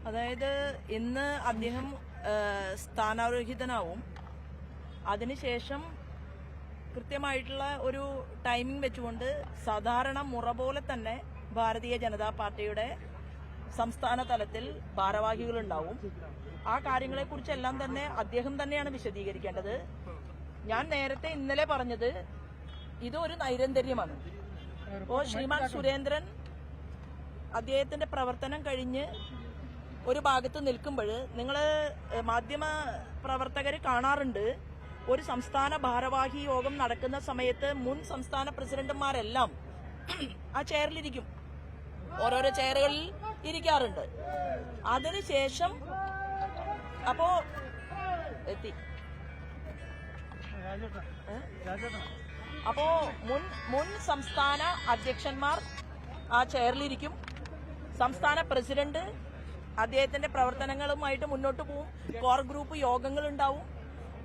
അതായത് ഇന്ന് അദ്ദേഹം സ്ഥാനാരോഹിതനാവും. അതിനുശേഷം കൃത്യമായിട്ടുള്ള ഒരു ടൈമിംഗ് വെച്ചുകൊണ്ട് സാധാരണ മുറ പോലെ തന്നെ ഭാരതീയ ജനതാ പാർട്ടിയുടെ സംസ്ഥാന തലത്തിൽ ഭാരവാഹികളുണ്ടാവും. ആ കാര്യങ്ങളെക്കുറിച്ചെല്ലാം തന്നെ അദ്ദേഹം തന്നെയാണ് വിശദീകരിക്കേണ്ടത്. ഞാൻ നേരത്തെ ഇന്നലെ പറഞ്ഞത് ഇതൊരു നൈരന്തര്യമാണ്. ഇപ്പോൾ ശ്രീമാൻ സുരേന്ദ്രൻ അദ്ദേഹത്തിന്റെ പ്രവർത്തനം കഴിഞ്ഞ് ഒരു ഭാഗത്ത് നിൽക്കുമ്പോൾ നിങ്ങൾ മാധ്യമ പ്രവർത്തകർ കാണാറുണ്ട്, ഒരു സംസ്ഥാന ഭാരവാഹി യോഗം നടക്കുന്ന സമയത്ത് മുൻ സംസ്ഥാന പ്രസിഡന്റുമാരെല്ലാം ആ ചെയറിലിരിക്കും, ഓരോരോ ചെയറുകളിൽ ഇരിക്കാറുണ്ട്. അതിനുശേഷം അപ്പോ എത്തി അപ്പോ മുൻ സംസ്ഥാന അധ്യക്ഷന്മാർ ആ ചെയറിലിരിക്കും. സംസ്ഥാന പ്രസിഡന്റ് അദ്ദേഹത്തിന്റെ പ്രവർത്തനങ്ങളുമായിട്ട് മുന്നോട്ട് പോകും. കോർ ഗ്രൂപ്പ് യോഗങ്ങൾ ഉണ്ടാവും,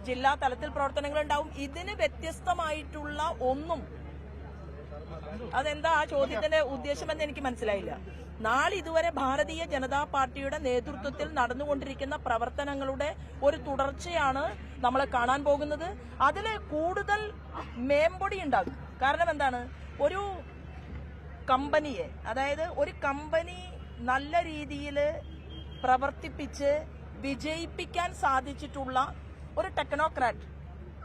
ജില്ലാ തലത്തിൽ പ്രവർത്തനങ്ങൾ ഉണ്ടാവും. ഇതിന് വ്യത്യസ്തമായിട്ടുള്ള ഒന്നും, അതെന്താ ആ ചോദ്യത്തിന്റെ ഉദ്ദേശമെന്ന് എനിക്ക് മനസ്സിലായില്ല. നാളിതുവരെ ഭാരതീയ ജനതാ പാർട്ടിയുടെ നേതൃത്വത്തിൽ നടന്നുകൊണ്ടിരിക്കുന്ന പ്രവർത്തനങ്ങളുടെ ഒരു തുടർച്ചയാണ് നമ്മൾ കാണാൻ പോകുന്നത്. അതിൽ കൂടുതൽ മേമ്പൊടി ഉണ്ടാകും. കാരണം എന്താണ്, ഒരു കമ്പനിയെ, അതായത് ഒരു കമ്പനി നല്ല രീതിയിൽ പ്രവർത്തിപ്പിച്ച് വിജയിപ്പിക്കാൻ സാധിച്ചിട്ടുള്ള ഒരു ടെക്നോക്രാറ്റ്,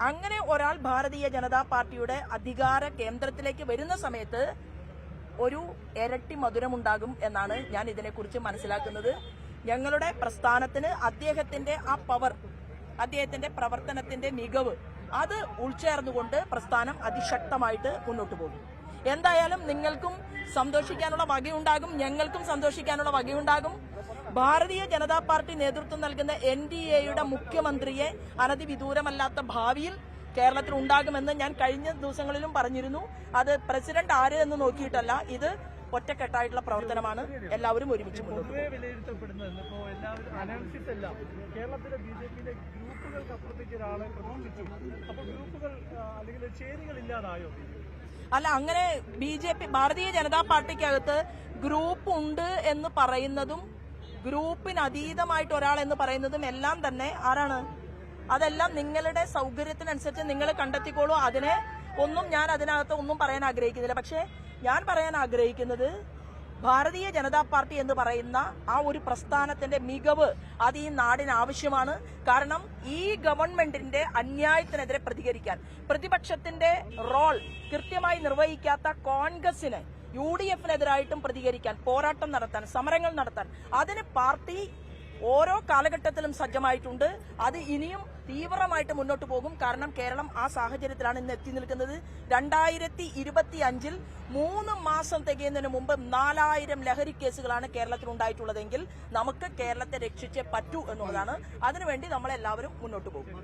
അങ്ങനെ ഒരാൾ ഭാരതീയ ജനതാ പാർട്ടിയുടെ അധികാര കേന്ദ്രത്തിലേക്ക് വരുന്ന സമയത്ത് ഒരു ഇരട്ടി മധുരമുണ്ടാകും എന്നാണ് ഞാൻ ഇതിനെക്കുറിച്ച് മനസ്സിലാക്കുന്നത്. ഞങ്ങളുടെ പ്രസ്ഥാനത്തിന് അദ്ദേഹത്തിന്റെ ആ പവർ, അദ്ദേഹത്തിന്റെ പ്രവർത്തനത്തിന്റെ മികവ്, അത് ഉൾച്ചേർന്നുകൊണ്ട് പ്രസ്ഥാനം അതിശക്തമായിട്ട് മുന്നോട്ട് പോകും. എന്തായാലും നിങ്ങൾക്കും സന്തോഷിക്കാനുള്ള വകയുണ്ടാകും, ഞങ്ങൾക്കും സന്തോഷിക്കാനുള്ള വകയുണ്ടാകും. ഭാരതീയ ജനതാ പാർട്ടി നേതൃത്വം നൽകുന്ന NDAയുടെ മുഖ്യമന്ത്രിയെ അനധിവിദൂരമല്ലാത്ത ഭാവിയിൽ കേരളത്തിൽ ഉണ്ടാകുമെന്ന് ഞാൻ കഴിഞ്ഞ ദിവസങ്ങളിലും പറഞ്ഞിരുന്നു. അത് പ്രസിഡന്റ് ആര് എന്ന് നോക്കിയിട്ടല്ല, ഇത് ഒറ്റക്കെട്ടായിട്ടുള്ള പ്രവർത്തനമാണ്. എല്ലാവരും ഒരുമിച്ച് മുന്നോട്ട് അല്ല, അങ്ങനെ ഭാരതീയ ജനതാ പാർട്ടിക്കകത്ത് ഗ്രൂപ്പ് ഉണ്ട് എന്ന് പറയുന്നതും ഗ്രൂപ്പിന് അതീതമായിട്ട് ഒരാൾ എന്ന് പറയുന്നതും എല്ലാം തന്നെ ആരാണ്? അതെല്ലാം നിങ്ങളുടെ സൗകര്യത്തിനനുസരിച്ച് നിങ്ങൾ കണ്ടെത്തിക്കോളൂ. അതിനെ ഒന്നും ഞാൻ അതിനകത്ത് ഒന്നും പറയാൻ ആഗ്രഹിക്കുന്നില്ല. പക്ഷേ ഞാൻ പറയാൻ ആഗ്രഹിക്കുന്നത്, ഭാരതീയ ജനതാ പാർട്ടി എന്ന് പറയുന്ന ആ ഒരു പ്രസ്ഥാനത്തിന്റെ മികവ് അത് ഈ നാടിന് ആവശ്യമാണ്. കാരണം ഈ ഗവൺമെന്റിന്റെ അന്യായത്തിനെതിരെ പ്രതികരിക്കാൻ, പ്രതിപക്ഷത്തിന്റെ റോൾ കൃത്യമായി നിർവഹിക്കാത്ത കോൺഗ്രസിന്, UDFനെതിരായിട്ടും പ്രതികരിക്കാൻ, പോരാട്ടം നടത്താൻ, സമരങ്ങൾ നടത്താൻ അതിന് പാർട്ടി ഓരോ കാലഘട്ടത്തിലും സജ്ജമായിട്ടുണ്ട്. അത് ഇനിയും തീവ്രമായിട്ട് മുന്നോട്ട് പോകും. കാരണം കേരളം ആ സാഹചര്യത്തിലാണ് ഇന്ന് എത്തി നിൽക്കുന്നത്. 2025 3 മാസം തികയുന്നതിന് മുമ്പ് 4000 ലഹരി കേസുകളാണ് കേരളത്തിൽ ഉണ്ടായിട്ടുള്ളതെങ്കിൽ നമുക്ക് കേരളത്തെ രക്ഷിച്ചേ പറ്റൂ എന്നുള്ളതാണ്. അതിനുവേണ്ടി നമ്മളെല്ലാവരും മുന്നോട്ട് പോകും.